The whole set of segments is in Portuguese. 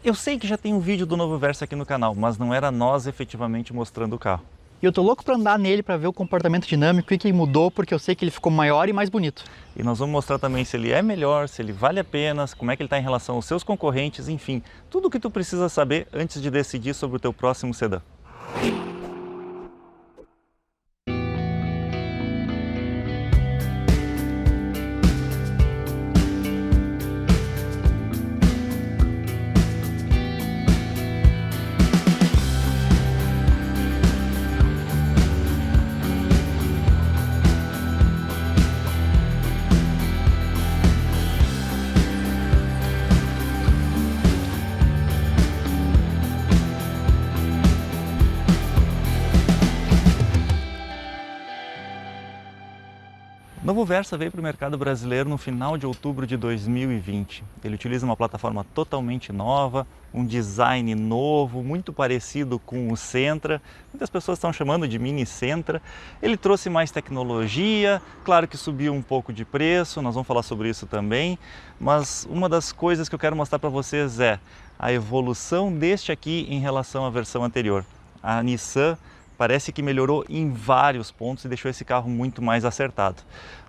Eu sei que já tem um vídeo do novo Versa aqui no canal, mas não era nós efetivamente mostrando o carro. E eu tô louco pra andar nele pra ver o comportamento dinâmico e que mudou, porque eu sei que ele ficou maior e mais bonito. E nós vamos mostrar também se ele é melhor, se ele vale a pena, como é que ele está em relação aos seus concorrentes, enfim, tudo o que tu precisa saber antes de decidir sobre o teu próximo sedã. O novo Versa veio para o mercado brasileiro no final de outubro de 2020. Ele utiliza uma plataforma totalmente nova, um design novo, muito parecido com o Sentra. Muitas pessoas estão chamando de Mini Sentra. Ele trouxe mais tecnologia, claro que subiu um pouco de preço, nós vamos falar sobre isso também. Mas uma das coisas que eu quero mostrar para vocês é a evolução deste aqui em relação à versão anterior. A Nissan parece que melhorou em vários pontos e deixou esse carro muito mais acertado.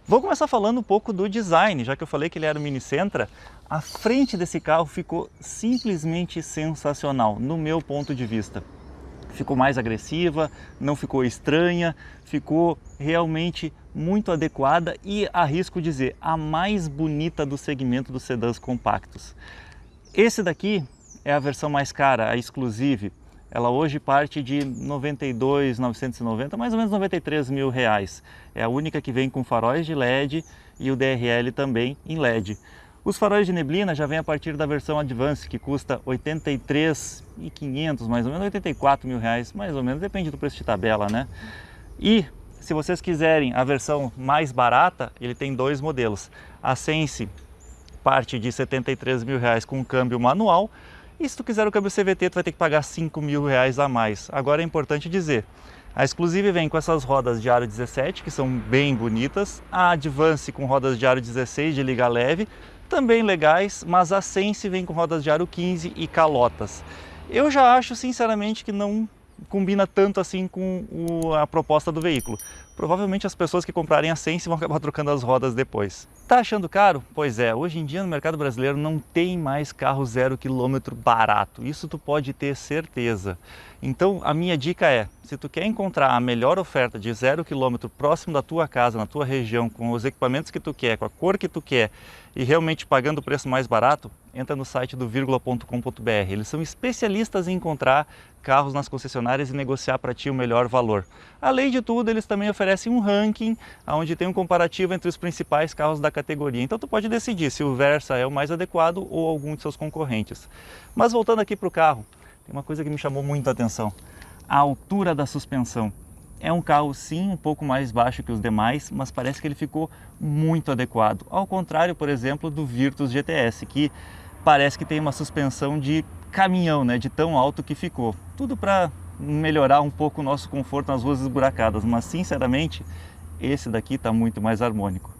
Vou começar falando um pouco do design, já que eu falei que ele era o Mini Sentra. A frente desse carro ficou simplesmente sensacional, no meu ponto de vista. Ficou mais agressiva, não ficou estranha, ficou realmente muito adequada e, arrisco dizer, a mais bonita do segmento dos sedãs compactos. Esse daqui é a versão mais cara, a Exclusive. Ela hoje parte de 92.990, mais ou menos 93 mil reais. É a única que vem com faróis de LED e o DRL também em LED. Os faróis de neblina já vem a partir da versão Advance, que custa 83.500, mais ou menos 84 mil reais, mais ou menos, depende do preço de tabela, né? E se vocês quiserem a versão mais barata, ele tem dois modelos. A Sense parte de 73 mil reais com câmbio manual. E se tu quiser o câmbio CVT, tu vai ter que pagar 5 mil reais a mais. Agora é importante dizer, a Exclusive vem com essas rodas de aro 17, que são bem bonitas. A Advance com rodas de aro 16 de liga leve, também legais, mas a Sense vem com rodas de aro 15 e calotas. Eu já acho, sinceramente, que não combina tanto assim com a proposta do veículo. Provavelmente as pessoas que comprarem a Sense vão acabar trocando as rodas depois. Tá achando caro? Pois é, hoje em dia no mercado brasileiro não tem mais carro 0 km barato, isso tu pode ter certeza. Então a minha dica é, se tu quer encontrar a melhor oferta de 0 km próximo da tua casa, na tua região, com os equipamentos que tu quer, com a cor que tu quer e realmente pagando o preço mais barato, entra no site do Virgula.com.br. Eles são especialistas em encontrar carros nas concessionárias e negociar para ti o melhor valor. Além de tudo, eles também oferecem um ranking, onde tem um comparativo entre os principais carros da categoria. Então tu pode decidir se o Versa é o mais adequado ou algum de seus concorrentes. Mas voltando aqui para o carro, tem uma coisa que me chamou muito a atenção. A altura da suspensão. É um carro sim um pouco mais baixo que os demais, mas parece que ele ficou muito adequado. Ao contrário, por exemplo, do Virtus GTS, que parece que tem uma suspensão de caminhão, né, de tão alto que ficou. Tudo para melhorar um pouco o nosso conforto nas ruas esburacadas, mas sinceramente, esse daqui está muito mais harmônico.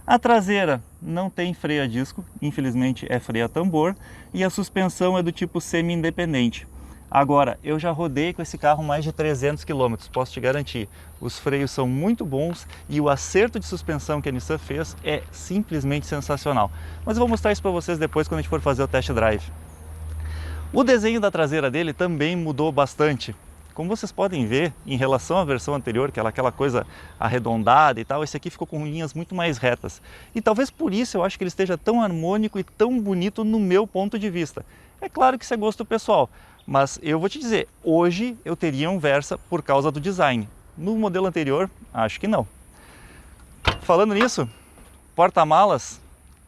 A traseira não tem freio a disco, infelizmente é freio a tambor, e a suspensão é do tipo semi-independente. Agora, eu já rodei com esse carro mais de 300 km, posso te garantir. Os freios são muito bons e o acerto de suspensão que a Nissan fez é simplesmente sensacional. Mas eu vou mostrar isso para vocês depois quando a gente for fazer o test drive. O desenho da traseira dele também mudou bastante. Como vocês podem ver, em relação à versão anterior, que era aquela coisa arredondada e tal, esse aqui ficou com linhas muito mais retas. E talvez por isso eu acho que ele esteja tão harmônico e tão bonito no meu ponto de vista. É claro que isso é gosto pessoal, mas eu vou te dizer, hoje eu teria um Versa por causa do design. No modelo anterior, acho que não. Falando nisso, porta-malas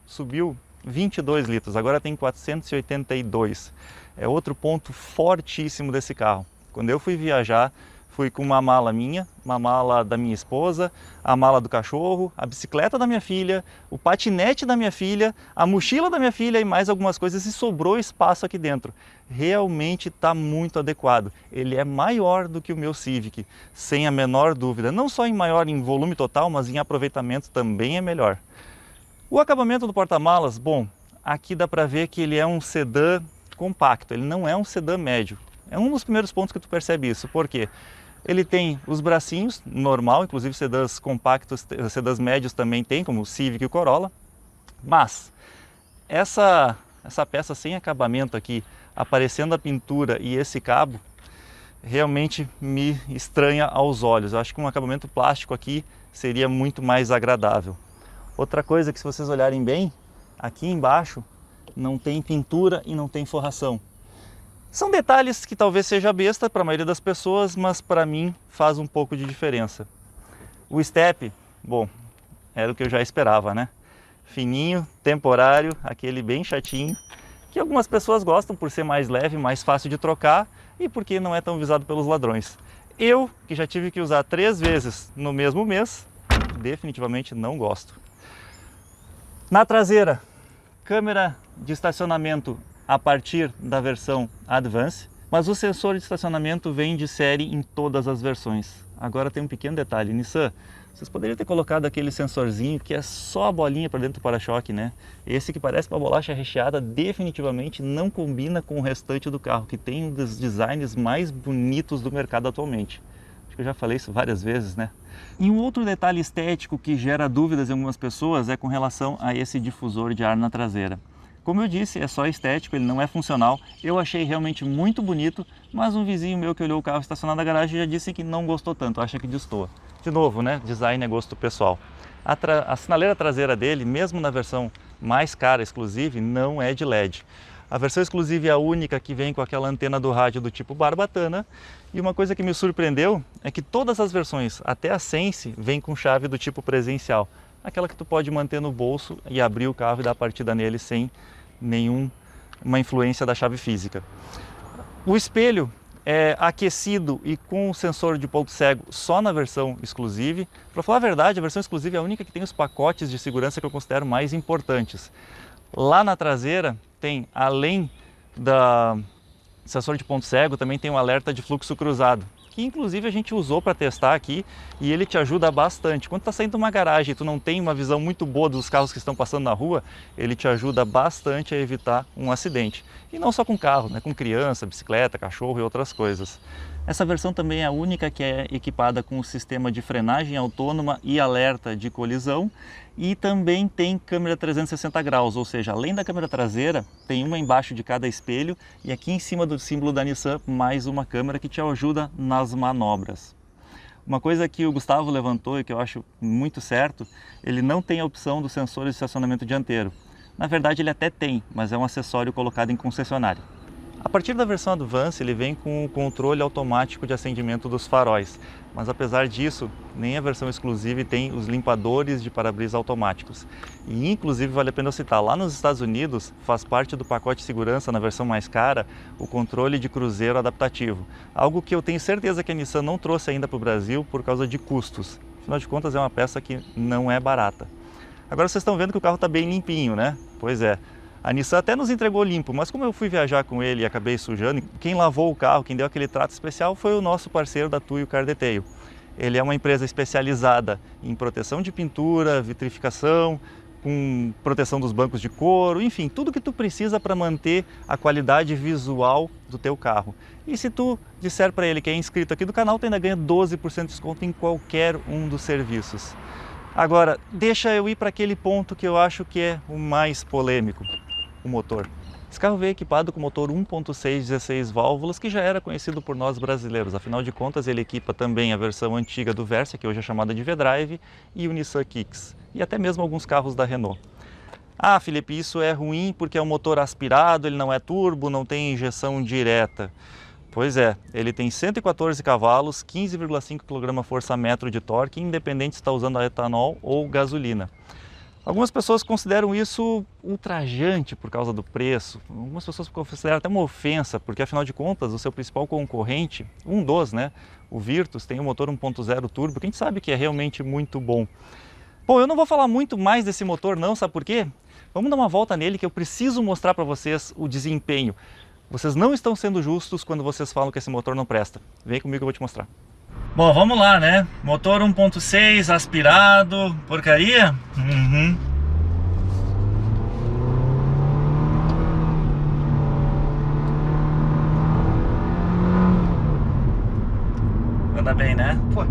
subiu 22 litros, agora tem 482. É outro ponto fortíssimo desse carro. Quando eu fui viajar, fui com uma mala minha, uma mala da minha esposa, a mala do cachorro, a bicicleta da minha filha, o patinete da minha filha, a mochila da minha filha e mais algumas coisas, e sobrou espaço aqui dentro. Realmente está muito adequado. Ele é maior do que o meu Civic, sem a menor dúvida. Não só maior em volume total, mas em aproveitamento também é melhor. O acabamento do porta-malas, bom, aqui dá para ver que ele é um sedã compacto, ele não é um sedã médio. É um dos primeiros pontos que tu percebe isso, porque ele tem os bracinhos, normal, inclusive sedãs compactos, sedãs médios também tem, como o Civic e o Corolla, mas essa peça sem acabamento aqui, aparecendo a pintura e esse cabo, realmente me estranha aos olhos. Eu acho que um acabamento plástico aqui seria muito mais agradável. Outra coisa que, se vocês olharem bem, aqui embaixo não tem pintura e não tem forração. São detalhes que talvez seja besta para a maioria das pessoas, mas para mim faz um pouco de diferença. O step, bom, era o que eu já esperava, né? Fininho, temporário, aquele bem chatinho, que algumas pessoas gostam por ser mais leve, mais fácil de trocar e porque não é tão visado pelos ladrões. Eu, que já tive que usar 3 vezes no mesmo mês, definitivamente não gosto. Na traseira, câmera de estacionamento a partir da versão Advance, mas o sensor de estacionamento vem de série em todas as versões. Agora tem um pequeno detalhe, Nissan, vocês poderiam ter colocado aquele sensorzinho que é só a bolinha para dentro do para-choque, né? Esse que parece uma bolacha recheada definitivamente não combina com o restante do carro, que tem um dos designs mais bonitos do mercado atualmente. Acho que eu já falei isso várias vezes, né? E um outro detalhe estético que gera dúvidas em algumas pessoas é com relação a esse difusor de ar na traseira. Como eu disse, é só estético, ele não é funcional. Eu achei realmente muito bonito, mas um vizinho meu que olhou o carro estacionado na garagem já disse que não gostou tanto, acha que destoa. De novo, né? Design é gosto pessoal. A sinaleira traseira dele, mesmo na versão mais cara, exclusive, não é de LED. A versão exclusiva é a única que vem com aquela antena do rádio do tipo barbatana. E uma coisa que me surpreendeu é que todas as versões, até a Sense, vem com chave do tipo presencial. Aquela que tu pode manter no bolso e abrir o carro e dar partida nele sem nenhuma influência da chave física. O espelho é aquecido e com sensor de ponto cego só na versão exclusive. Para falar a verdade, a versão exclusive é a única que tem os pacotes de segurança que eu considero mais importantes. Lá na traseira tem, além da sensor de ponto cego, também tem um alerta de fluxo cruzado, que inclusive a gente usou para testar aqui e ele te ajuda bastante. Quando está saindo de uma garagem e tu não tem uma visão muito boa dos carros que estão passando na rua, ele te ajuda bastante a evitar um acidente. E não só com carro, né? Com criança, bicicleta, cachorro e outras coisas. Essa versão também é a única que é equipada com o sistema de frenagem autônoma e alerta de colisão, e também tem câmera 360 graus, ou seja, além da câmera traseira, tem uma embaixo de cada espelho e aqui em cima do símbolo da Nissan mais uma câmera que te ajuda nas manobras. Uma coisa que o Gustavo levantou e que eu acho muito certo, ele não tem a opção do sensor de estacionamento dianteiro. Na verdade ele até tem, mas é um acessório colocado em concessionária. A partir da versão Advance ele vem com o controle automático de acendimento dos faróis, mas apesar disso, nem a versão exclusiva tem os limpadores de para-brisa automáticos. E inclusive vale a pena citar, lá nos Estados Unidos faz parte do pacote de segurança na versão mais cara o controle de cruzeiro adaptativo, algo que eu tenho certeza que a Nissan não trouxe ainda para o Brasil por causa de custos. Afinal de contas é uma peça que não é barata. Agora vocês estão vendo que o carro está bem limpinho, né? Pois é. A Nissan até nos entregou limpo, mas como eu fui viajar com ele e acabei sujando, quem lavou o carro, quem deu aquele trato especial foi o nosso parceiro da Tuyo Car Detail. Ele é uma empresa especializada em proteção de pintura, vitrificação, com proteção dos bancos de couro, enfim, tudo que tu precisa para manter a qualidade visual do teu carro. E se tu disser para ele que é inscrito aqui do canal, tu ainda ganha 12% de desconto em qualquer um dos serviços. Agora, deixa eu ir para aquele ponto que eu acho que é o mais polêmico. O motor. Esse carro veio equipado com motor 1.6 16 válvulas, que já era conhecido por nós brasileiros. Afinal de contas, ele equipa também a versão antiga do Versa, que hoje é chamada de V-Drive, e o Nissan Kicks, e até mesmo alguns carros da Renault. Ah, Felipe, isso é ruim porque é um motor aspirado, ele não é turbo, não tem injeção direta. Pois é, ele tem 114 cavalos, 15,5 kgfm de torque, independente se está usando a etanol ou gasolina. Algumas pessoas consideram isso ultrajante por causa do preço, algumas pessoas consideram até uma ofensa, porque afinal de contas o seu principal concorrente, o Virtus, tem um motor 1.0 turbo, que a gente sabe que é realmente muito bom. Bom, eu não vou falar muito mais desse motor não, sabe por quê? Vamos dar uma volta nele que eu preciso mostrar para vocês o desempenho. Vocês não estão sendo justos quando vocês falam que esse motor não presta. Vem comigo que eu vou te mostrar. Bom, vamos lá, né? Motor 1.6, aspirado, porcaria? anda bem, né? Pô,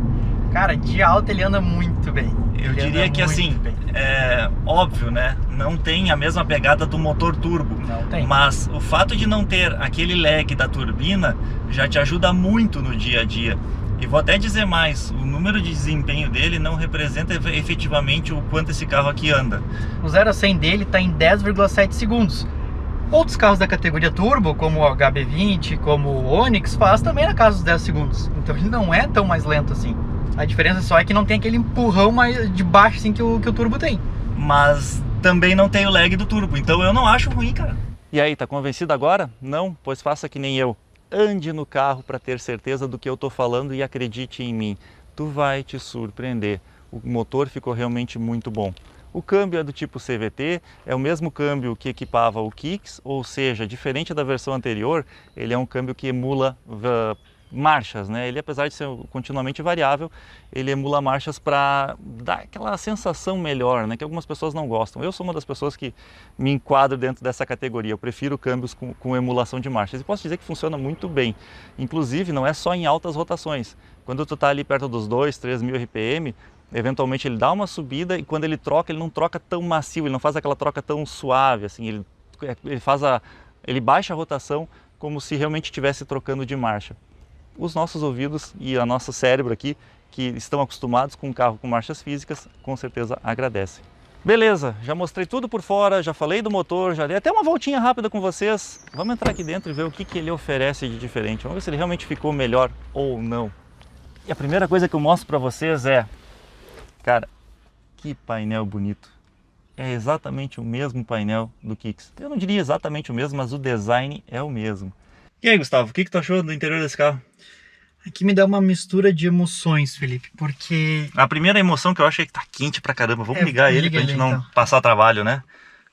cara, de alta ele anda muito bem. Eu diria que assim, é óbvio, né? Não tem a mesma pegada do motor turbo. Não tem. Mas o fato de não ter aquele lag da turbina já te ajuda muito no dia a dia. E vou até dizer mais, o número de desempenho dele não representa efetivamente o quanto esse carro aqui anda. O 0 a 100 dele está em 10,7 segundos. Outros carros da categoria turbo, como o HB20, como o Onix, faz também na casa dos 10 segundos. Então ele não é tão mais lento assim. A diferença só é que não tem aquele empurrão mais de baixo assim que o turbo tem. Mas também não tem o lag do turbo, então eu não acho ruim, cara. E aí, tá convencido agora? Não? Pois faça que nem eu. Ande no carro para ter certeza do que eu tô falando e acredite em mim. Tu vai te surpreender. O motor ficou realmente muito bom. O câmbio é do tipo CVT, é o mesmo câmbio que equipava o Kicks, ou seja, diferente da versão anterior, ele é um câmbio que emula marchas, né? Ele, apesar de ser continuamente variável, ele emula marchas para dar aquela sensação melhor, né? Que algumas pessoas não gostam. Eu sou uma das pessoas que me enquadro dentro dessa categoria. Eu prefiro câmbios com emulação de marchas e posso dizer que funciona muito bem. Inclusive, não é só em altas rotações. Quando tu está ali perto dos 2, 3 mil RPM, eventualmente ele dá uma subida e quando ele não troca tão macio, ele não faz aquela troca tão suave, assim, ele baixa a rotação como se realmente estivesse trocando de marcha. Os nossos ouvidos e o nosso cérebro aqui, que estão acostumados com um carro com marchas físicas, com certeza agradecem. Beleza, já mostrei tudo por fora, já falei do motor, já dei até uma voltinha rápida com vocês. Vamos entrar aqui dentro e ver o que ele oferece de diferente. Vamos ver se ele realmente ficou melhor ou não. E a primeira coisa que eu mostro para vocês é... Cara, que painel bonito. É exatamente o mesmo painel do Kicks. Eu não diria exatamente o mesmo, mas o design é o mesmo. E aí, Gustavo, o que tu achou do interior desse carro? Aqui me dá uma mistura de emoções, Felipe, porque... A primeira emoção que eu acho é que tá quente pra caramba. Vamos ligar ele pra gente não passar trabalho, né?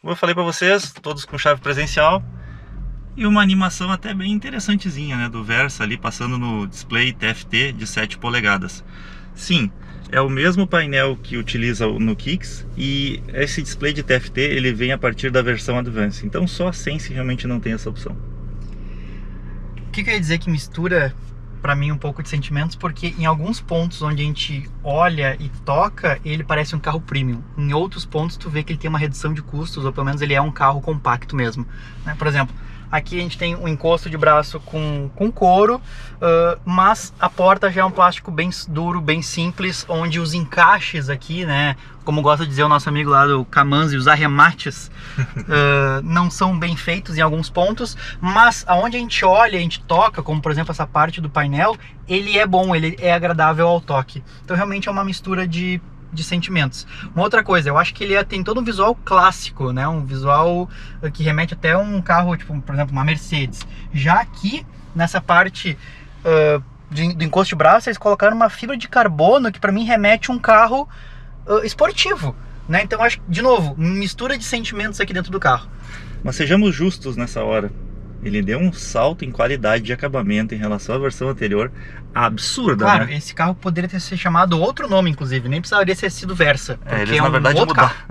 Como eu falei pra vocês, todos com chave presencial. E uma animação até bem interessantezinha, né? Do Versa ali passando no display TFT de 7 polegadas. Sim, é o mesmo painel que utiliza no Kicks e esse display de TFT ele vem a partir da versão Advance. Então só a Sense realmente não tem essa opção. O que eu ia dizer que mistura para mim um pouco de sentimentos, porque em alguns pontos onde a gente olha e toca, ele parece um carro premium. Em outros pontos tu vê que ele tem uma redução de custos, ou pelo menos ele é um carro compacto mesmo, né? Por exemplo, aqui a gente tem um encosto de braço com couro, mas a porta já é um plástico bem duro, bem simples, onde os encaixes aqui, né, como gosta de dizer o nosso amigo lá do Camanzi, os arremates não são bem feitos em alguns pontos, mas aonde a gente olha, a gente toca, como por exemplo essa parte do painel, ele é bom, ele é agradável ao toque. Então realmente é uma mistura de sentimentos. Uma outra coisa, eu acho que ele tem todo um visual clássico, né? Um visual que remete até a um carro, tipo, por exemplo, uma Mercedes. Já aqui, nessa parte do encosto de braço, eles colocaram uma fibra de carbono que para mim remete a um carro esportivo, né? Então acho, de novo, mistura de sentimentos aqui dentro do carro. Mas sejamos justos nessa hora. Ele deu um salto em qualidade de acabamento em relação à versão anterior absurda, claro, né? Esse carro poderia ter sido chamado outro nome, inclusive, nem precisaria ter sido Versa. Eles na verdade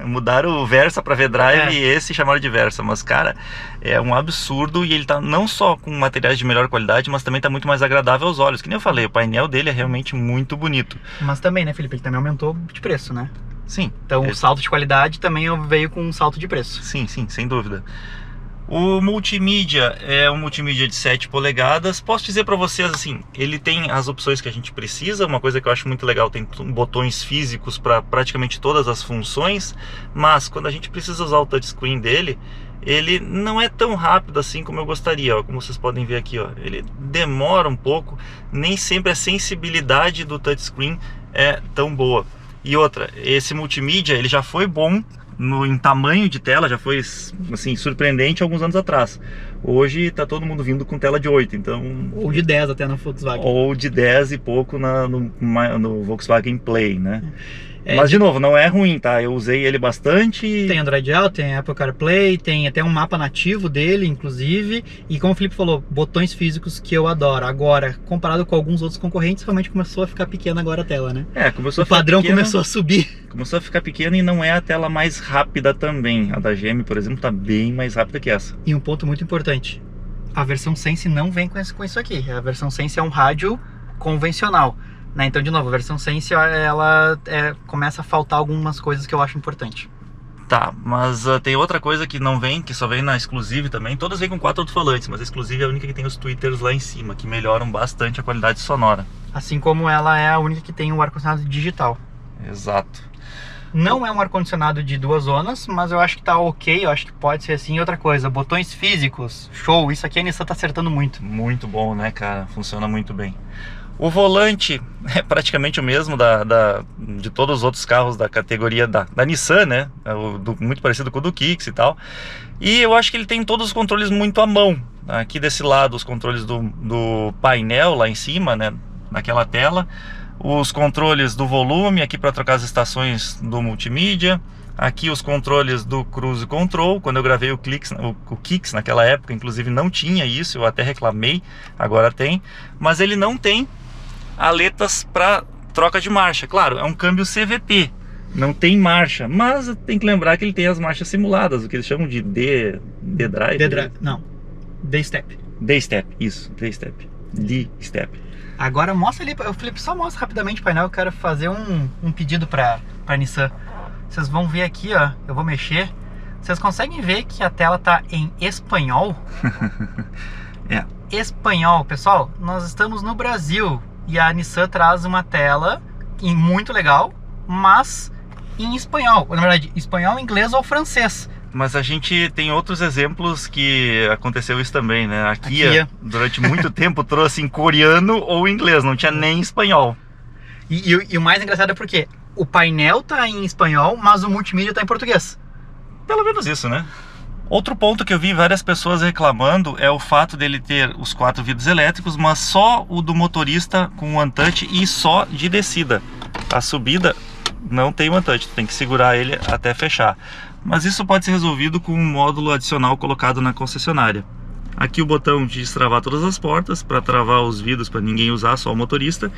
mudaram o Versa para V-Drive e esse chamaram de Versa, mas cara, é um absurdo e ele tá não só com materiais de melhor qualidade, mas também tá muito mais agradável aos olhos. Que nem eu falei, o painel dele é realmente muito bonito. Mas também, né, Felipe, ele também aumentou de preço, né? Sim. Então o salto de qualidade também veio com um salto de preço. Sim, sem dúvida. O multimídia é um multimídia de 7 polegadas. Posso dizer para vocês assim, ele tem as opções que a gente precisa. Uma coisa que eu acho muito legal, tem botões físicos para praticamente todas as funções. Mas quando a gente precisa usar o touchscreen dele, ele não é tão rápido assim como eu gostaria, ó. Como vocês podem ver aqui, ó, ele demora um pouco. Nem sempre a sensibilidade do touchscreen é tão boa. E outra, esse multimídia ele já foi bom em tamanho de tela, já foi assim, surpreendente alguns anos atrás. Hoje tá todo mundo vindo com tela de 8, então... Ou de 10 até na Volkswagen. Ou de 10 e pouco no Volkswagen Play, né? Mas de novo, não é ruim, tá? Eu usei ele bastante. Tem Android Auto, tem Apple CarPlay, tem até um mapa nativo dele, inclusive. E como o Felipe falou, botões físicos que eu adoro. Agora, comparado com alguns outros concorrentes, realmente começou a ficar pequena agora a tela, né? Começou a ficar pequena. O padrão começou a subir. Começou a ficar pequena e não é a tela mais rápida também. A da GM, por exemplo, tá bem mais rápida que essa. E um ponto muito importante, a versão Sense não vem com isso aqui. A versão Sense é um rádio convencional. né? Então, de novo, a versão Sense, ela começa a faltar algumas coisas que eu acho importante. Tá, mas tem outra coisa que não vem, que só vem na Exclusive também. Todas vêm com 4 alto-falantes, mas a Exclusive é a única que tem os tweeters lá em cima, que melhoram bastante a qualidade sonora. Assim como ela é a única que tem o ar-condicionado digital. Exato. Não é um ar-condicionado de 2 zonas, mas eu acho que tá ok, eu acho que pode ser assim. Outra coisa, botões físicos, show, isso aqui a Nissan tá acertando muito. Muito bom, né, cara? Funciona muito bem. O volante é praticamente o mesmo de todos os outros carros da categoria da Nissan, né? Muito parecido com o do Kicks e tal. E eu acho que ele tem todos os controles muito à mão. Aqui desse lado, os controles do painel lá em cima, né? Naquela tela. Os controles do volume, aqui para trocar as estações do multimídia. Aqui os controles do Cruise Control. Quando eu gravei o Kicks naquela época, inclusive não tinha isso, eu até reclamei, agora tem. Mas ele não tem aletas para troca de marcha. Claro, é um câmbio CVT, não tem marcha, mas tem que lembrar que ele tem as marchas simuladas, o que eles chamam de D-Drive. Não, D-Step. D-Step, isso, D-Step. D-Step. Agora mostra ali, o Felipe só mostra rapidamente o painel, eu quero fazer um pedido para Nissan. Vocês vão ver aqui, ó, eu vou mexer. Vocês conseguem ver que a tela tá em espanhol? É. Espanhol, pessoal, nós estamos no Brasil e a Nissan traz uma tela muito legal, mas em espanhol. Na verdade, espanhol, inglês ou francês. Mas a gente tem outros exemplos que aconteceu isso também, né? A Kia, durante muito tempo, trouxe em coreano ou inglês, não tinha nem espanhol. E o mais engraçado é porque o painel tá em espanhol, mas o multimídia tá em português. Pelo menos isso, né? Outro ponto que eu vi várias pessoas reclamando é o fato dele ter os 4 vidros elétricos, mas só o do motorista com o Untouch e só de descida. A subida não tem o Untouch, tem que segurar ele até fechar. Mas isso pode ser resolvido com um módulo adicional colocado na concessionária. Aqui o botão de destravar todas as portas, para travar os vidros para ninguém usar, só o motorista.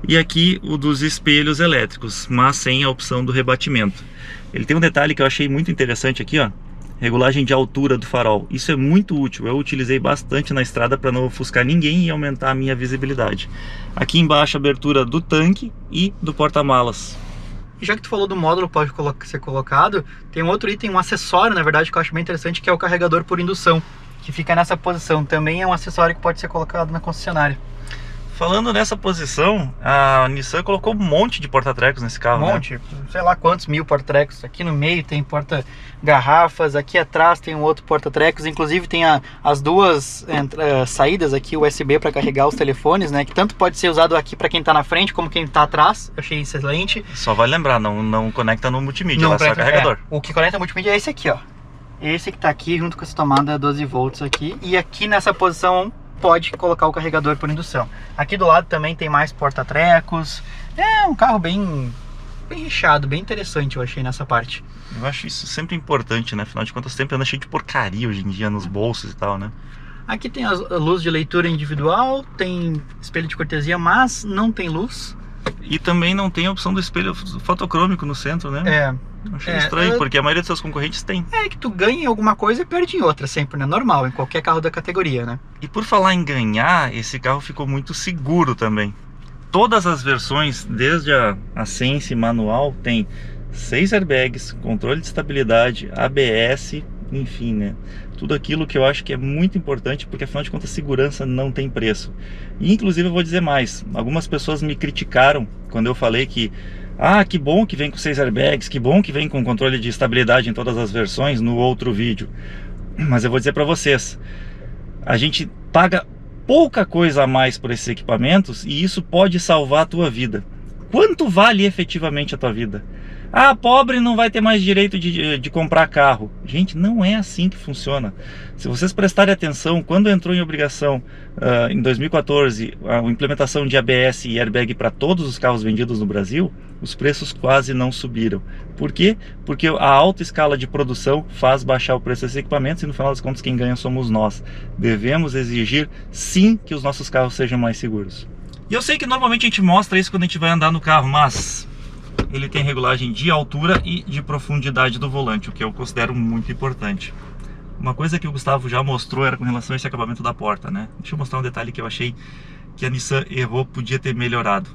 E aqui o dos espelhos elétricos, mas sem a opção do rebatimento. Ele tem um detalhe que eu achei muito interessante aqui, ó. Regulagem de altura do farol. Isso é muito útil, eu utilizei bastante na estrada para não ofuscar ninguém e aumentar a minha visibilidade. Aqui embaixo a abertura do tanque e do porta-malas. Já que tu falou do módulo pode ser colocado, tem um outro item, um acessório, na verdade, que eu acho bem interessante, que é o carregador por indução, que fica nessa posição. Também é um acessório que pode ser colocado na concessionária. Falando nessa posição, a Nissan colocou um monte de porta-trecos nesse carro, Um monte, né? Sei lá quantos mil porta-trecos. Aqui no meio tem porta-garrafas, aqui atrás tem um outro porta-trecos. Inclusive tem as duas saídas aqui USB para carregar os telefones, né? Que tanto pode ser usado aqui para quem está na frente como quem está atrás. Eu achei excelente. Só vai lembrar, não conecta no multimídia, é só carregador. O que conecta no multimídia é esse aqui, ó. Esse que está aqui junto com essa tomada 12 volts aqui. E aqui nessa posição pode colocar o carregador por indução. Aqui do lado também tem mais porta-trecos. É um carro bem recheado, bem interessante, eu achei nessa parte. Eu acho isso sempre importante, né? Afinal de contas, sempre anda cheio de porcaria hoje em dia nos bolsos e tal, né? Aqui tem a luz de leitura individual, tem espelho de cortesia, mas não tem luz. E também não tem a opção do espelho fotocrômico no centro, né? Achei estranho, porque a maioria dos seus concorrentes tem. É que tu ganha em alguma coisa e perde em outra sempre, né? Normal, em qualquer carro da categoria, né? E por falar em ganhar, esse carro ficou muito seguro também. Todas as versões, desde a Sense manual, tem 6 airbags, controle de estabilidade, ABS, enfim, né? Tudo aquilo que eu acho que é muito importante, porque afinal de contas segurança não tem preço. E inclusive eu vou dizer mais, algumas pessoas me criticaram quando eu falei que que bom que vem com 6 airbags, que bom que vem com controle de estabilidade em todas as versões no outro vídeo. Mas eu vou dizer para vocês, a gente paga pouca coisa a mais por esses equipamentos e isso pode salvar a tua vida. Quanto vale efetivamente a tua vida? Pobre não vai ter mais direito de comprar carro. Gente, não é assim que funciona. Se vocês prestarem atenção, quando entrou em obrigação em 2014 a implementação de ABS e airbag para todos os carros vendidos no Brasil, os preços quase não subiram. Por quê? Porque a alta escala de produção faz baixar o preço desses equipamentos e no final das contas quem ganha somos nós. Devemos exigir sim que os nossos carros sejam mais seguros. E eu sei que normalmente a gente mostra isso quando a gente vai andar no carro, mas ele tem regulagem de altura e de profundidade do volante, o que eu considero muito importante. Uma coisa que o Gustavo já mostrou era com relação a esse acabamento da porta, né? Deixa eu mostrar um detalhe que eu achei que a Nissan errou, podia ter melhorado.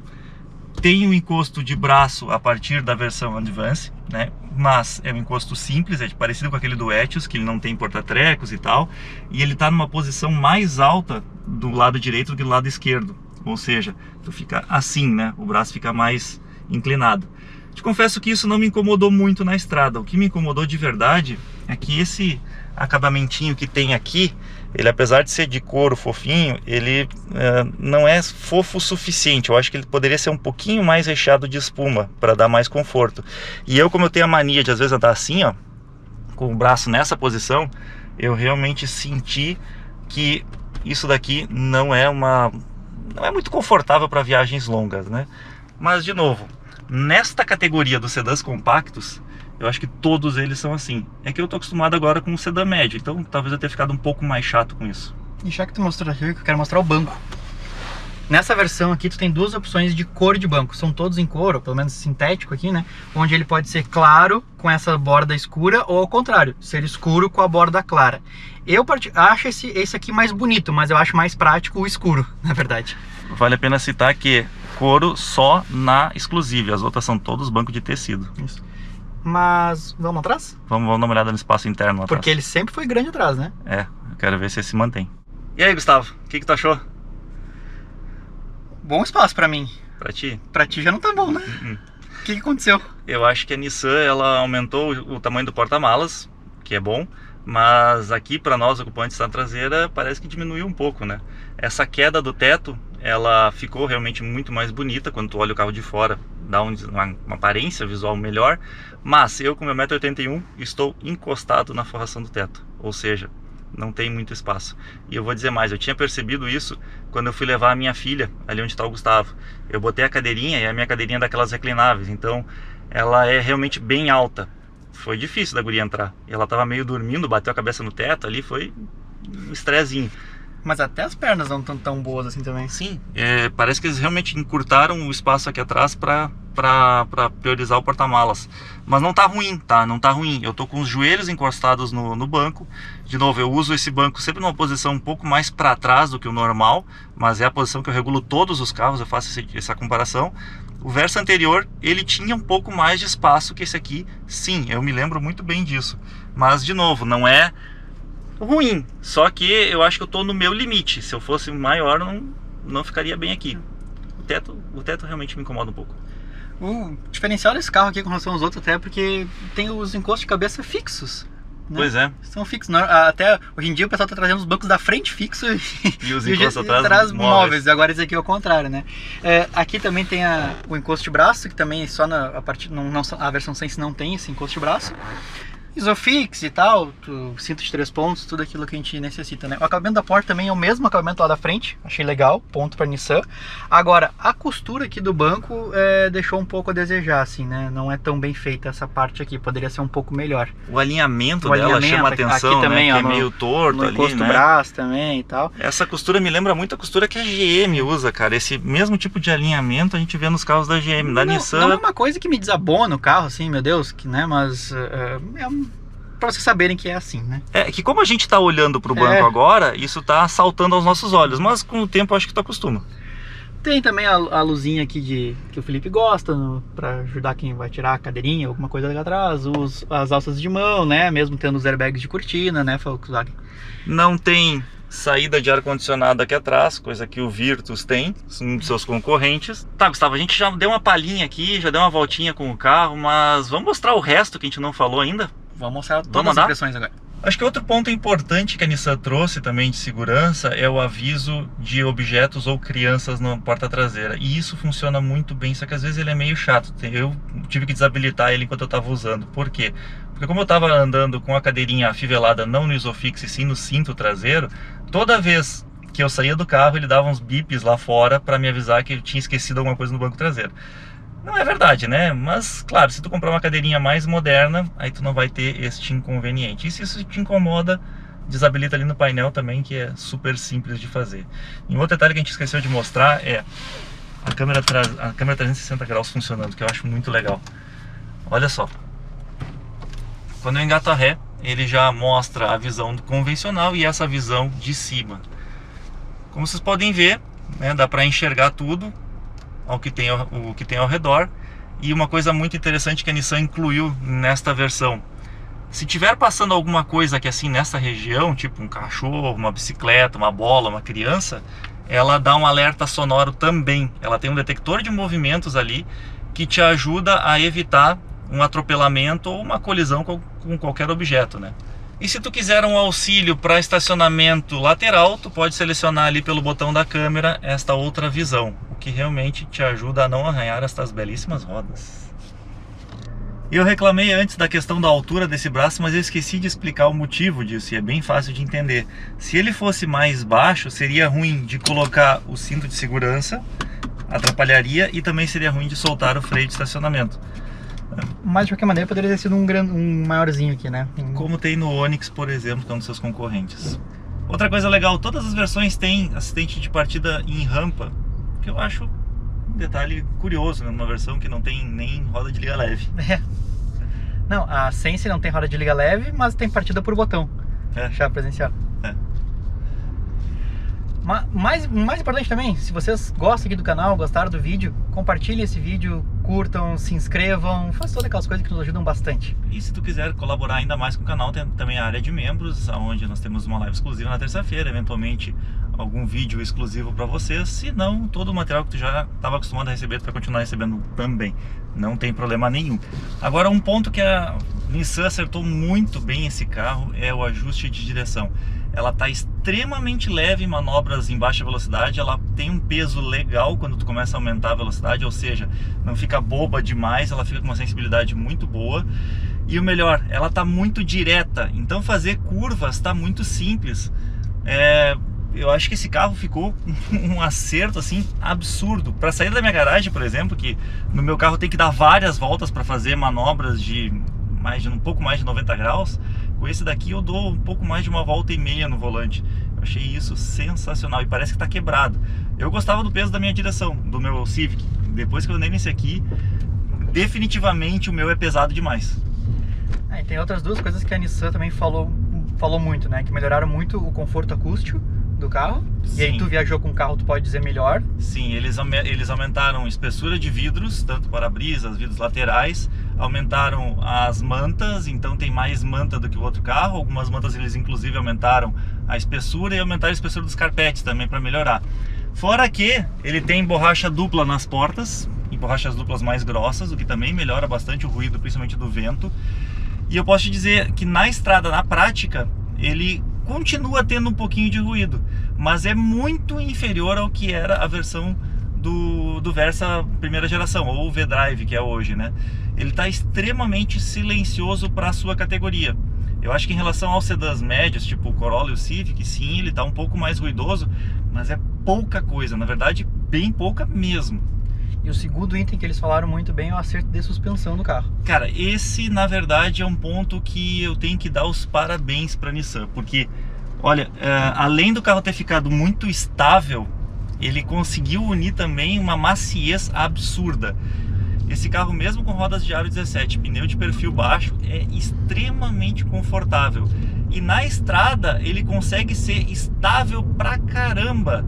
Tem um encosto de braço a partir da versão Advance, né? Mas é um encosto simples, é parecido com aquele do Etios, que ele não tem porta-trecos e tal. E ele está numa posição mais alta do lado direito do que do lado esquerdo. Ou seja, tu fica assim, né? O braço fica mais inclinado. Te confesso que isso não me incomodou muito na estrada. O que me incomodou de verdade é que esse acabamentinho que tem aqui, ele, apesar de ser de couro fofinho, ele não é fofo o suficiente. Eu acho que ele poderia ser um pouquinho mais recheado de espuma para dar mais conforto. E eu, como eu tenho a mania de às vezes andar assim, ó, com o braço nessa posição, eu realmente senti que isso daqui não é muito confortável para viagens longas, né? Mas de novo, nesta categoria dos sedãs compactos, eu acho que todos eles são assim. É que eu tô acostumado agora com o sedã médio, então talvez eu tenha ficado um pouco mais chato com isso. E já que tu mostrou aqui, eu quero mostrar o banco. Nessa versão aqui tu tem duas opções de cor de banco. São todos em couro, ou pelo menos sintético aqui, né? Onde ele pode ser claro com essa borda escura, ou ao contrário, ser escuro com a borda clara. Eu acho esse aqui mais bonito, mas eu acho mais prático o escuro, na verdade. Vale a pena citar que couro só na exclusive, as outras são todos bancos de tecido. Isso. Mas vamos atrás? Vamos dar uma olhada no espaço interno atrás. Porque ele sempre foi grande atrás, né? É, eu quero ver se ele se mantém. E aí, Gustavo, o que tu achou? Bom espaço pra mim. Pra ti? Pra ti já não tá bom, né? O que aconteceu? Eu acho que a Nissan, ela aumentou o tamanho do porta-malas, que é bom, mas aqui para nós, ocupantes da traseira, parece que diminuiu um pouco, né? Essa queda do teto, ela ficou realmente muito mais bonita quando tu olha o carro de fora, dá uma aparência visual melhor, mas eu com meu 1,81 m estou encostado na forração do teto, ou seja, não tem muito espaço. E eu vou dizer mais, eu tinha percebido isso quando eu fui levar a minha filha ali onde está o Gustavo. Eu botei a cadeirinha, e a minha cadeirinha é daquelas reclináveis, então ela é realmente bem alta. Foi difícil da guria entrar. Ela estava meio dormindo, bateu a cabeça no teto ali, foi um estressinho. Mas até as pernas não estão tão boas assim também. Sim, parece que eles realmente encurtaram o espaço aqui atrás para priorizar o porta-malas. Mas não tá ruim, tá? Não tá ruim. Eu tô com os joelhos encostados no banco. De novo, eu uso esse banco sempre numa posição um pouco mais para trás do que o normal, mas é a posição que eu regulo todos os carros, eu faço essa comparação. O Versa anterior, ele tinha um pouco mais de espaço que esse aqui. Sim, eu me lembro muito bem disso. Mas, de novo, não é ruim, só que eu acho que eu tô no meu limite. Se eu fosse maior, não ficaria bem aqui. O teto realmente me incomoda um pouco. O diferencial desse carro aqui com relação aos outros até é porque tem os encostos de cabeça fixos, né? Pois é. São fixos. Até hoje em dia o pessoal tá trazendo os bancos da frente fixos e os encostos atrás móveis. Agora esse aqui é o contrário, né? Aqui também tem o encosto de braço, que também só a versão Sense não tem esse encosto de braço. Isofix e tal, cinto de 3 pontos, tudo aquilo que a gente necessita, né? O acabamento da porta também é o mesmo acabamento lá da frente, achei legal, ponto para Nissan. Agora, a costura aqui do banco deixou um pouco a desejar, assim, né? Não é tão bem feita essa parte aqui, poderia ser um pouco melhor. O alinhamento dela chama atenção, aqui também, né? ó, que é meio torto no ali, encosto né? do braço também e tal. Essa costura me lembra muito a costura que a GM usa, cara. Esse mesmo tipo de alinhamento a gente vê nos carros da GM, da Nissan. Não é uma coisa que me desabona o carro, assim, meu Deus, né? Mas para vocês saberem que é assim, né? É que como a gente tá olhando pro banco agora, isso tá saltando aos nossos olhos, mas com o tempo eu acho que tu acostuma. Tem também a luzinha aqui que o Felipe gosta, para ajudar quem vai tirar a cadeirinha, alguma coisa ali atrás, as alças de mão, né? Mesmo tendo os airbags de cortina, né, Volkswagen? Não tem saída de ar-condicionado aqui atrás, coisa que o Virtus tem, um dos seus concorrentes. Tá, Gustavo, a gente já deu uma palhinha aqui, já deu uma voltinha com o carro, mas vamos mostrar o resto que a gente não falou ainda? Vamos mostrar todas as impressões agora. Acho que outro ponto importante que a Nissan trouxe também de segurança é o aviso de objetos ou crianças na porta traseira. E isso funciona muito bem, só que às vezes ele é meio chato. Eu tive que desabilitar ele enquanto eu estava usando. Por quê? Porque como eu estava andando com a cadeirinha afivelada não no Isofix e sim no cinto traseiro, toda vez que eu saía do carro ele dava uns bips lá fora para me avisar que eu tinha esquecido alguma coisa no banco traseiro. Não é verdade, né? Mas, claro, se tu comprar uma cadeirinha mais moderna, aí tu não vai ter este inconveniente. E se isso te incomoda, desabilita ali no painel também, que é super simples de fazer. E um outro detalhe que a gente esqueceu de mostrar é a câmera 360 graus funcionando, que eu acho muito legal. Olha só. Quando eu engato a ré, ele já mostra a visão convencional e essa visão de cima. Como vocês podem ver, né, dá para enxergar tudo. ao que tem ao redor. E uma coisa muito interessante que a Nissan incluiu nesta versão: se tiver passando alguma coisa aqui assim nessa região, tipo um cachorro, uma bicicleta, uma bola, uma criança, ela dá um alerta sonoro também. Ela tem um detector de movimentos ali que te ajuda a evitar um atropelamento ou uma colisão com qualquer objeto, né? E se tu quiser um auxílio para estacionamento lateral, tu pode selecionar ali pelo botão da câmera esta outra visão, o que realmente te ajuda a não arranhar estas belíssimas rodas. Eu reclamei antes da questão da altura desse braço, mas eu esqueci de explicar o motivo disso, e é bem fácil de entender. Se ele fosse mais baixo, seria ruim de colocar o cinto de segurança, atrapalharia, e também seria ruim de soltar o freio de estacionamento. Mas de qualquer maneira poderia ter sido um maiorzinho aqui, né? Como tem no Onix, por exemplo, que é um dos seus concorrentes. Outra coisa legal, todas as versões têm assistente de partida em rampa, que eu acho um detalhe curioso, né? Numa versão que não tem nem roda de liga leve. Não, a Sense não tem roda de liga leve, mas tem partida por botão. Já presencial. Mais importante também, se vocês gostam aqui do canal, gostaram do vídeo, compartilhem esse vídeo, curtam, se inscrevam, façam todas aquelas coisas que nos ajudam bastante. E se tu quiser colaborar ainda mais com o canal, tem também a área de membros, onde nós temos uma live exclusiva na terça-feira, eventualmente algum vídeo exclusivo para vocês, se não, todo o material que tu já estava acostumado a receber, tu vai continuar recebendo também, não tem problema nenhum. Agora, um ponto que a Nissan acertou muito bem esse carro é o ajuste de direção. Ela está extremamente leve em manobras em baixa velocidade, ela tem um peso legal quando tu começa a aumentar a velocidade, ou seja, não fica boba demais, ela fica com uma sensibilidade muito boa. E o melhor, ela está muito direta, então fazer curvas está muito simples. Eu acho que esse carro ficou um acerto assim absurdo. Para sair da minha garagem, por exemplo, que no meu carro tem que dar várias voltas para fazer manobras de um pouco mais de 90 graus, com esse daqui eu dou um pouco mais de uma volta e meia no volante. Eu achei isso sensacional e parece que está quebrado. Eu gostava do peso da minha direção, do meu Civic. Depois que eu andei nesse aqui, definitivamente o meu é pesado demais. E tem outras duas coisas que a Nissan também falou muito, né? Que melhoraram muito o conforto acústico do carro. Sim. E aí tu viajou com o carro, tu pode dizer melhor. Sim, eles aumentaram a espessura de vidros, tanto para-brisas, vidros laterais, aumentaram as mantas, então tem mais manta do que o outro carro. Algumas mantas eles inclusive aumentaram a espessura e aumentaram a espessura dos carpetes também para melhorar. Fora que ele tem borracha dupla nas portas, e borrachas duplas mais grossas, o que também melhora bastante o ruído, principalmente do vento. E eu posso te dizer que na estrada, na prática, ele continua tendo um pouquinho de ruído, mas é muito inferior ao que era a versão do Versa primeira geração, ou o V-Drive, que é hoje, né? Ele está extremamente silencioso para a sua categoria. Eu acho que em relação aos sedãs médios, tipo o Corolla e o Civic, sim, ele está um pouco mais ruidoso, mas é pouca coisa, na verdade, bem pouca mesmo. E o segundo item que eles falaram muito bem é o acerto de suspensão do carro. Cara, esse na verdade é um ponto que eu tenho que dar os parabéns para a Nissan, porque, olha, além do carro ter ficado muito estável, ele conseguiu unir também uma maciez absurda. Esse carro, mesmo com rodas de aro 17, pneu de perfil baixo, é extremamente confortável. E na estrada ele consegue ser estável pra caramba.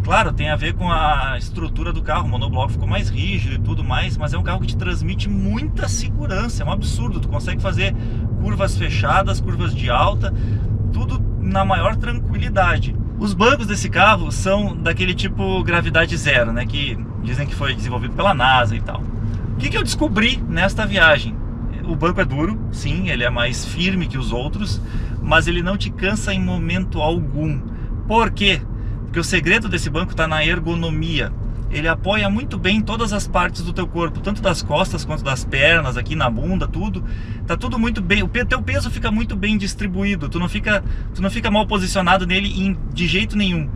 Claro, tem a ver com a estrutura do carro, o monobloco ficou mais rígido e tudo mais, mas é um carro que te transmite muita segurança, é um absurdo. Tu consegue fazer curvas fechadas, curvas de alta, tudo na maior tranquilidade. Os bancos desse carro são daquele tipo gravidade zero, né, que dizem que foi desenvolvido pela NASA e tal. O que eu descobri nesta viagem? O banco é duro, sim, ele é mais firme que os outros, mas ele não te cansa em momento algum. Por quê? Porque o segredo desse banco está na ergonomia. Ele apoia muito bem todas as partes do teu corpo, tanto das costas quanto das pernas, aqui na bunda, tudo. Tá tudo muito bem, o teu peso fica muito bem distribuído, tu não fica mal posicionado nele de jeito nenhum.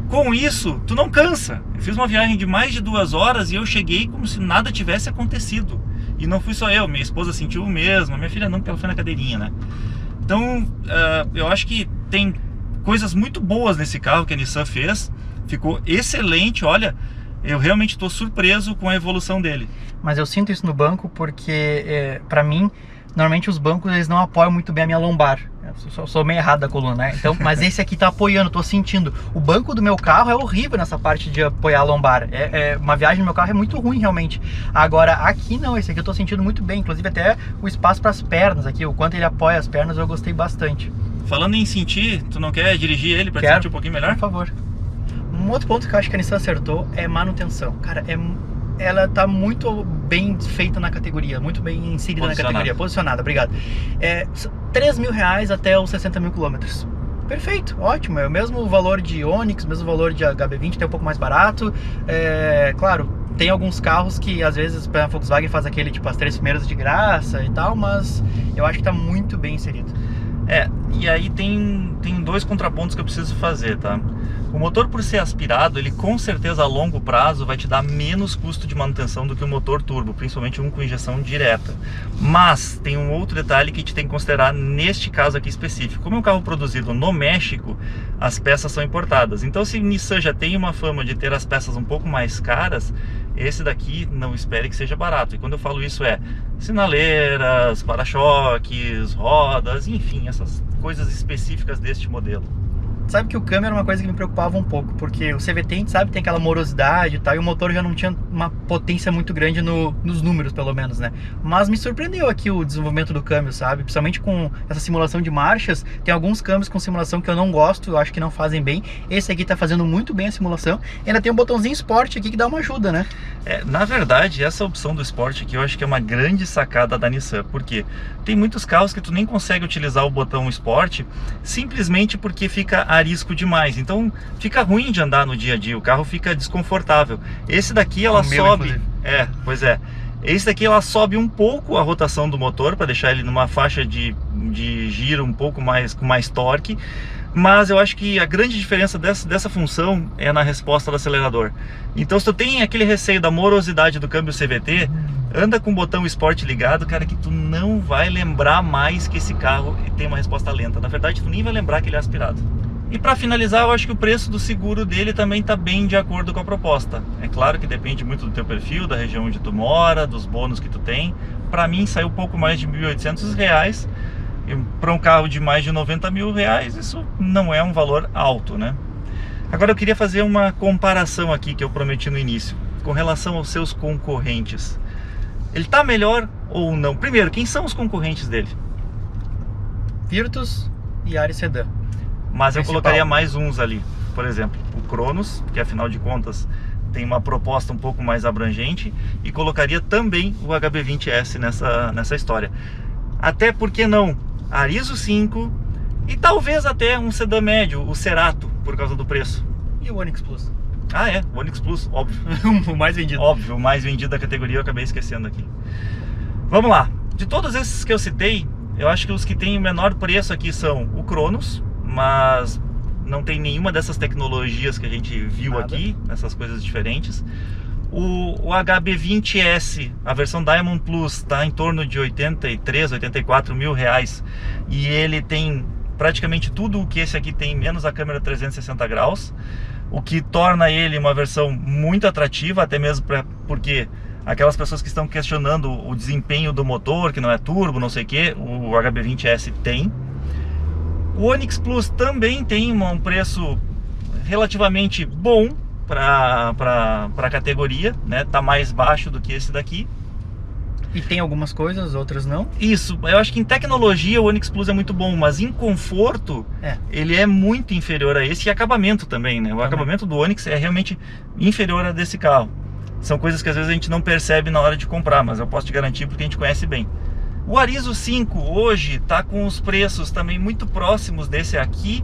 Com isso, tu não cansa. Eu fiz uma viagem de mais de 2 horas e eu cheguei como se nada tivesse acontecido. E não fui só eu, minha esposa sentiu o mesmo, a minha filha não, porque ela foi na cadeirinha, né? Então, eu acho que tem coisas muito boas nesse carro que a Nissan fez. Ficou excelente, olha, eu realmente estou surpreso com a evolução dele. Mas eu sinto isso no banco porque, para mim, Normalmente os bancos eles não apoiam muito bem a minha lombar. Eu sou meio errado da coluna, né? Então, mas esse aqui tá apoiando, tô sentindo. O banco do meu carro é horrível nessa parte de apoiar a lombar. Uma viagem no meu carro é muito ruim, realmente. Agora, aqui não, esse aqui eu tô sentindo muito bem. Inclusive até o espaço para as pernas aqui, o quanto ele apoia as pernas, eu gostei bastante. Falando em sentir, tu não quer dirigir ele para sentir um pouquinho melhor? Por favor. Um outro ponto que eu acho que a Nissan acertou é manutenção. Cara, ela tá muito bem feita na categoria, muito bem inserida na categoria, posicionada, obrigado. R$3.000 até os 60 mil quilômetros. Perfeito, ótimo, é o mesmo valor de Onix, mesmo valor de HB20, tem um pouco mais barato. Claro, tem alguns carros que às vezes a Volkswagen faz aquele tipo as 3 primeiras de graça e tal, mas eu acho que tá muito bem inserido. E aí tem 2 contrapontos que eu preciso fazer, tá? O motor, por ser aspirado, ele com certeza a longo prazo vai te dar menos custo de manutenção do que o motor turbo, principalmente um com injeção direta. Mas tem um outro detalhe que a gente tem que considerar neste caso aqui específico. Como é um carro produzido no México, as peças são importadas. Então, se Nissan já tem uma fama de ter as peças um pouco mais caras, esse daqui não espere que seja barato. E quando eu falo isso sinaleiras, para-choques, rodas, enfim, essas coisas específicas deste modelo. Sabe que o câmbio era uma coisa que me preocupava um pouco, porque o CVT, a gente sabe, tem aquela morosidade e tal, e o motor já não tinha uma potência muito grande nos números, pelo menos, né? Mas me surpreendeu aqui o desenvolvimento do câmbio, sabe? Principalmente com essa simulação de marchas, tem alguns câmbios com simulação que eu não gosto, eu acho que não fazem bem. Esse aqui tá fazendo muito bem a simulação, e ainda tem um botãozinho Sport aqui que dá uma ajuda, né? Na verdade, essa opção do Sport aqui eu acho que é uma grande sacada da Nissan, porque tem muitos carros que tu nem consegue utilizar o botão Sport, simplesmente porque fica arisco demais, então fica ruim de andar no dia a dia, o carro fica desconfortável. Esse daqui ela sobe, esse daqui ela sobe um pouco a rotação do motor para deixar ele numa faixa de giro um pouco mais, com mais torque, mas eu acho que a grande diferença dessa função é na resposta do acelerador. Então, se tu tem aquele receio da morosidade do câmbio CVT, anda com o botão Sport ligado, cara, que tu não vai lembrar mais que esse carro tem uma resposta lenta. Na verdade, tu nem vai lembrar que ele é aspirado. E para finalizar, eu acho que o preço do seguro dele também está bem de acordo com a proposta. É claro que depende muito do teu perfil, da região onde tu mora, dos bônus que tu tem. Para mim saiu pouco mais de R$1.800. Para um carro de mais de R$90 mil, isso não é um valor alto, né? Agora eu queria fazer uma comparação aqui que eu prometi no início, com relação aos seus concorrentes. Ele está melhor ou não? Primeiro, quem são os concorrentes dele? Virtus e Yaris Sedan. Mas eu colocaria mais uns ali, por exemplo, o Cronos, que afinal de contas tem uma proposta um pouco mais abrangente, e colocaria também o HB20S nessa história. Até porque não, Arizo 5 e talvez até um sedã médio, o Cerato, por causa do preço. E o Onix Plus? O Onix Plus, óbvio. O mais vendido. Óbvio, o mais vendido da categoria, eu acabei esquecendo aqui. Vamos lá, de todos esses que eu citei, eu acho que os que têm o menor preço aqui são o Cronos, mas não tem nenhuma dessas tecnologias que a gente viu aqui, essas coisas diferentes. O HB20S, a versão Diamond Plus, está em torno de 83, 84 mil reais, e ele tem praticamente tudo o que esse aqui tem, menos a câmera 360 graus, o que torna ele uma versão muito atrativa, até mesmo porque aquelas pessoas que estão questionando o desempenho do motor, que não é turbo, não sei o que, o HB20S tem. O Onix Plus também tem um preço relativamente bom para a categoria, né? Tá mais baixo do que esse daqui. E tem algumas coisas, outras não? Isso, eu acho que em tecnologia o Onix Plus é muito bom, mas em conforto ele é muito inferior a esse, e acabamento também, né? O acabamento do Onix é realmente inferior a desse carro. São coisas que às vezes a gente não percebe na hora de comprar, mas eu posso te garantir porque a gente conhece bem. O Arizo 5 hoje está com os preços também muito próximos desse aqui,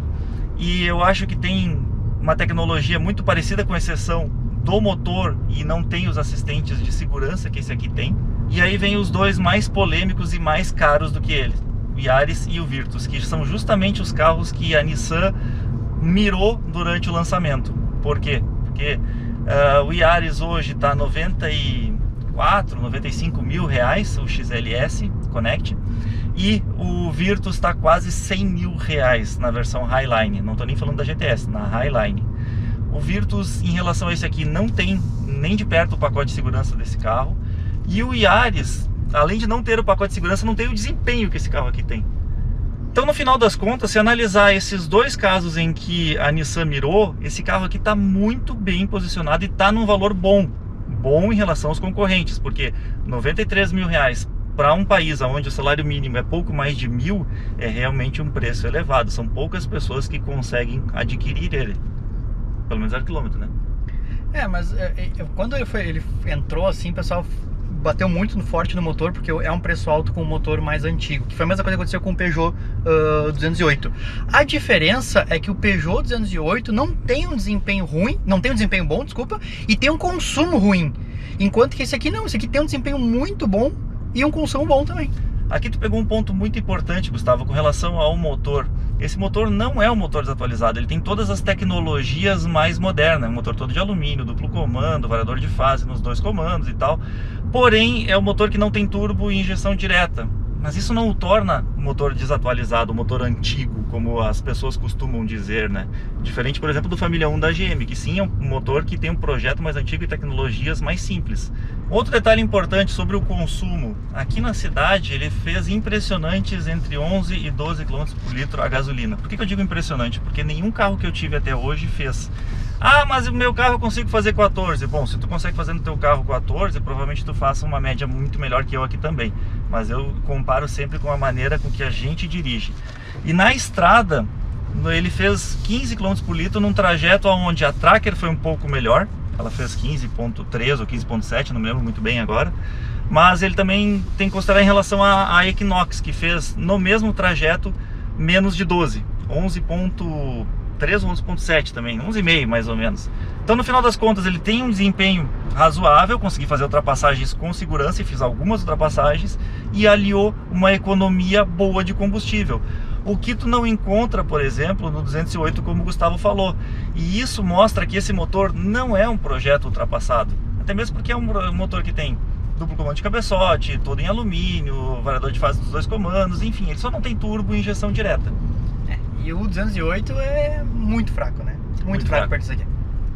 e eu acho que tem uma tecnologia muito parecida, com exceção do motor, e não tem os assistentes de segurança que esse aqui tem. E aí vem os dois mais polêmicos e mais caros do que ele, o Yaris e o Virtus, que são justamente os carros que a Nissan mirou durante o lançamento. Por quê? Porque o Yaris hoje está 95 mil reais, o XLS Connect, e o Virtus está quase 100 mil reais na versão Highline. Não estou nem falando da GTS, na Highline. O Virtus, em relação a esse aqui, não tem nem de perto o pacote de segurança desse carro, e o Yaris, além de não ter o pacote de segurança, não tem o desempenho que esse carro aqui tem. Então, no final das contas, se analisar esses dois casos em que a Nissan mirou, esse carro aqui está muito bem posicionado e está num valor bom em relação aos concorrentes, porque R$93 mil para um país onde o salário mínimo é pouco mais de 1.000, é realmente um preço elevado. São poucas pessoas que conseguem adquirir ele, pelo menos 0 km, né? Mas quando ele entrou assim, o pessoal bateu muito forte no motor, porque é um preço alto com um motor mais antigo, que foi a mesma coisa que aconteceu com o Peugeot 208. A diferença é que o Peugeot 208 não tem um desempenho ruim, não tem um desempenho bom, desculpa, e tem um consumo ruim, enquanto que esse aqui não, esse aqui tem um desempenho muito bom e um consumo bom também. Aqui tu pegou um ponto muito importante, Gustavo, com relação ao motor. Esse motor não é um motor desatualizado, ele tem todas as tecnologias mais modernas, um motor todo de alumínio, duplo comando, variador de fase nos 2 comandos e tal. Porém, é um motor que não tem turbo e injeção direta. Mas isso não o torna um motor desatualizado, um motor antigo, como as pessoas costumam dizer, né? Diferente, por exemplo, do Família 1 da GM, que sim é um motor que tem um projeto mais antigo e tecnologias mais simples. Outro detalhe importante sobre o consumo. Aqui na cidade ele fez impressionantes entre 11 e 12 km por litro a gasolina. Por que eu digo impressionante? Porque nenhum carro que eu tive até hoje fez. Ah, mas o meu carro eu consigo fazer 14. Bom, se tu consegue fazer no teu carro 14, provavelmente tu faça uma média muito melhor que eu aqui também. Mas eu comparo sempre com a maneira com que a gente dirige. E na estrada, ele fez 15 km por litro num trajeto onde a Tracker foi um pouco melhor. Ela fez 15.3 ou 15.7, não me lembro muito bem agora. Mas ele também tem que considerar em relação à Equinox, que fez no mesmo trajeto menos de 12. 11.3 ou 11.7 também, 11,5 mais ou menos. Então no final das contas ele tem um desempenho razoável, consegui fazer ultrapassagens com segurança e fiz algumas ultrapassagens e aliou uma economia boa de combustível. O que tu não encontra, por exemplo, no 208, como o Gustavo falou. E isso mostra que esse motor não é um projeto ultrapassado. Até mesmo porque é um motor que tem duplo comando de cabeçote, todo em alumínio, variador de fase dos 2 comandos, enfim, ele só não tem turbo e injeção direta. E o 208 é muito fraco, né? Muito fraco perto disso aqui.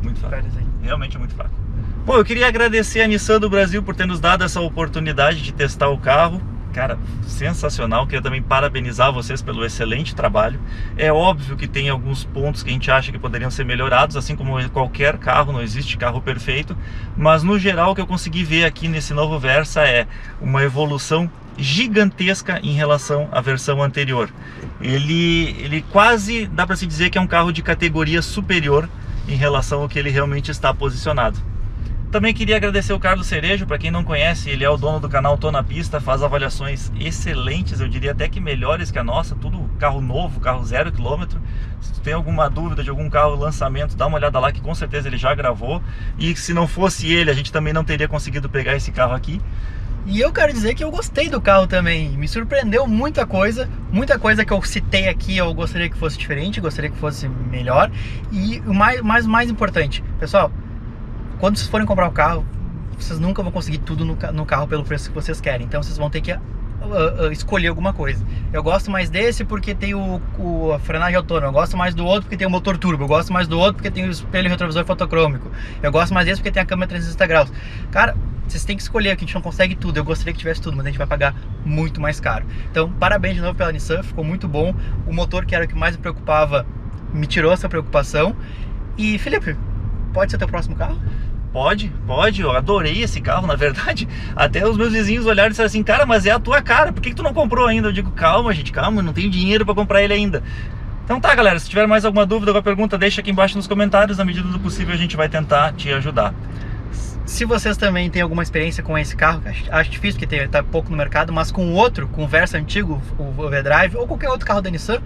Muito fraco. Realmente é muito fraco. Bom, eu queria agradecer a Nissan do Brasil por ter nos dado essa oportunidade de testar o carro. Cara, sensacional. Queria também parabenizar vocês pelo excelente trabalho. É óbvio que tem alguns pontos que a gente acha que poderiam ser melhorados, assim como qualquer carro, não existe carro perfeito. Mas no geral o que eu consegui ver aqui nesse novo Versa é uma evolução gigantesca em relação à versão anterior. Ele quase dá para se dizer que é um carro de categoria superior em relação ao que ele realmente está posicionado. Também queria agradecer o Carlos Cerejo, para quem não conhece, ele é o dono do canal Tô na Pista, faz avaliações excelentes, eu diria até que melhores que a nossa, tudo carro novo, carro 0 km. Se tu tem alguma dúvida de algum carro lançamento, dá uma olhada lá que com certeza ele já gravou, e se não fosse ele, a gente também não teria conseguido pegar esse carro aqui. E eu quero dizer que eu gostei do carro também, me surpreendeu muita coisa que eu citei aqui eu gostaria que fosse diferente, gostaria que fosse melhor. E o mais importante, pessoal, quando vocês forem comprar o carro, vocês nunca vão conseguir tudo no carro pelo preço que vocês querem, então vocês vão ter que escolher alguma coisa. Eu gosto mais desse porque tem a frenagem autônoma, eu gosto mais do outro porque tem o motor turbo, eu gosto mais do outro porque tem o espelho retrovisor fotocrômico, eu gosto mais desse porque tem a câmera 360 graus. Cara, vocês têm que escolher, que a gente não consegue tudo. Eu gostaria que tivesse tudo, mas a gente vai pagar muito mais caro. Então, parabéns de novo pela Nissan, ficou muito bom. O motor, que era o que mais me preocupava, me tirou essa preocupação. E, Felipe, pode ser teu próximo carro? Pode, eu adorei esse carro, na verdade. Até os meus vizinhos olharam e disseram assim, cara, mas é a tua cara, por que tu não comprou ainda? Eu digo, calma gente, calma, não tenho dinheiro para comprar ele ainda. Então tá, galera, se tiver mais alguma dúvida, alguma pergunta, deixa aqui embaixo nos comentários, na medida do possível a gente vai tentar te ajudar. Se vocês também têm alguma experiência com esse carro, acho difícil porque está pouco no mercado, mas com o outro, com o Versa antigo, o V-Drive, ou qualquer outro carro da Nissan,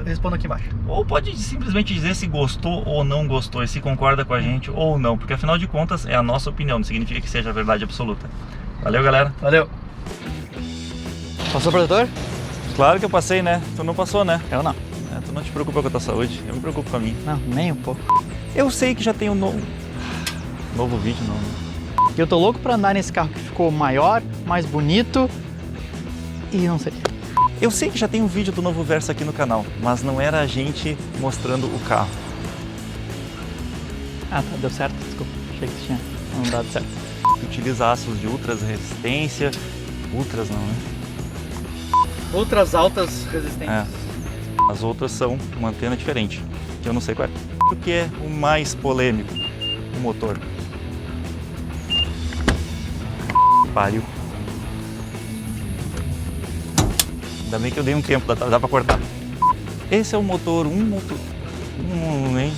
responda aqui embaixo. Ou pode simplesmente dizer se gostou ou não gostou, e se concorda com a gente ou não, porque afinal de contas é a nossa opinião, não significa que seja a verdade absoluta. Valeu, galera. Valeu. Passou o protetor? Claro que eu passei, né? Tu não passou, né? Eu não. Tu não te preocupa com a tua saúde, eu me preocupo com a minha. Não, nem um pouco. Eu sei que já tem um novo vídeo, não. Eu tô louco pra andar nesse carro que ficou maior, mais bonito e não sei. Eu sei que já tem um vídeo do novo Versa aqui no canal, mas não era a gente mostrando o carro. Ah, tá, deu certo, desculpa. Achei que tinha não dado certo. Utiliza aços de ultra resistência, Ultras não, né? Outras altas resistências. É. As outras são uma antena diferente, que eu não sei qual é. O que é o mais polêmico? O motor. Pariu. Ainda bem que eu dei um tempo, dá pra cortar. Esse é o motor, hein?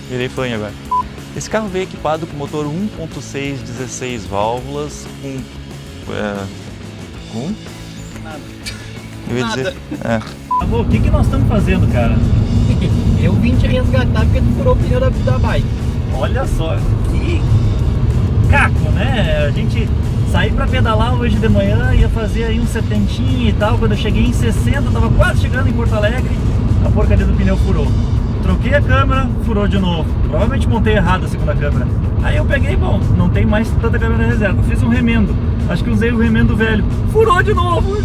Virei fã agora. Esse carro veio equipado com motor 1.6 16 válvulas com Nada. eu ia dizer, Avô, o que nós estamos fazendo, cara? Eu vim te resgatar porque tu furou o pneu da bike. Olha só, que caco, né? A gente saiu pra pedalar hoje de manhã, ia fazer aí uns 70 e tal. Quando eu cheguei em 60, tava quase chegando em Porto Alegre, a porcaria do pneu furou. Troquei a câmera, furou de novo. Provavelmente montei errado a segunda câmera. Aí eu peguei, bom, não tem mais tanta câmera na reserva. Fiz um remendo. Acho que usei o remendo velho. Furou de novo.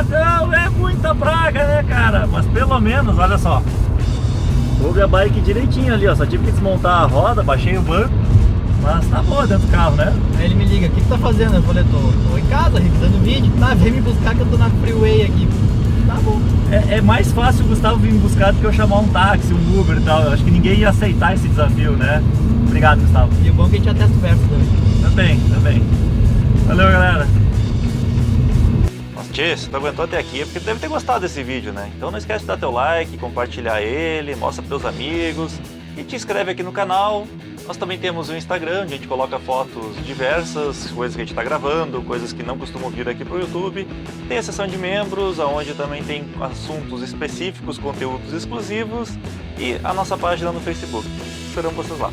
Não, é muita praga, né, cara? Mas pelo menos, olha só. Houve a bike direitinho ali, ó. Só tive que desmontar a roda, baixei o banco. Mas tá boa dentro do carro, né? Aí ele me liga, o que tu tá fazendo? Eu falei, tô em casa, revisando o vídeo. Tá, vem me buscar que eu tô na freeway aqui. Tá bom. É mais fácil o Gustavo vir me buscar do que eu chamar um táxi, um Uber e tal. Eu acho que ninguém ia aceitar esse desafio, né? Obrigado, Gustavo. E o bom é que a gente já testa o verso também. Também. Valeu, galera. Nossa, tchê, se tu aguentou até aqui é porque tu deve ter gostado desse vídeo, né? Então não esquece de dar teu like, compartilhar ele, mostra pros teus amigos e te inscreve aqui no canal. Nós também temos um Instagram, onde a gente coloca fotos diversas, coisas que a gente está gravando, coisas que não costumam vir aqui pro YouTube. Tem a seção de membros, onde também tem assuntos específicos, conteúdos exclusivos e a nossa página no Facebook. Esperamos vocês lá.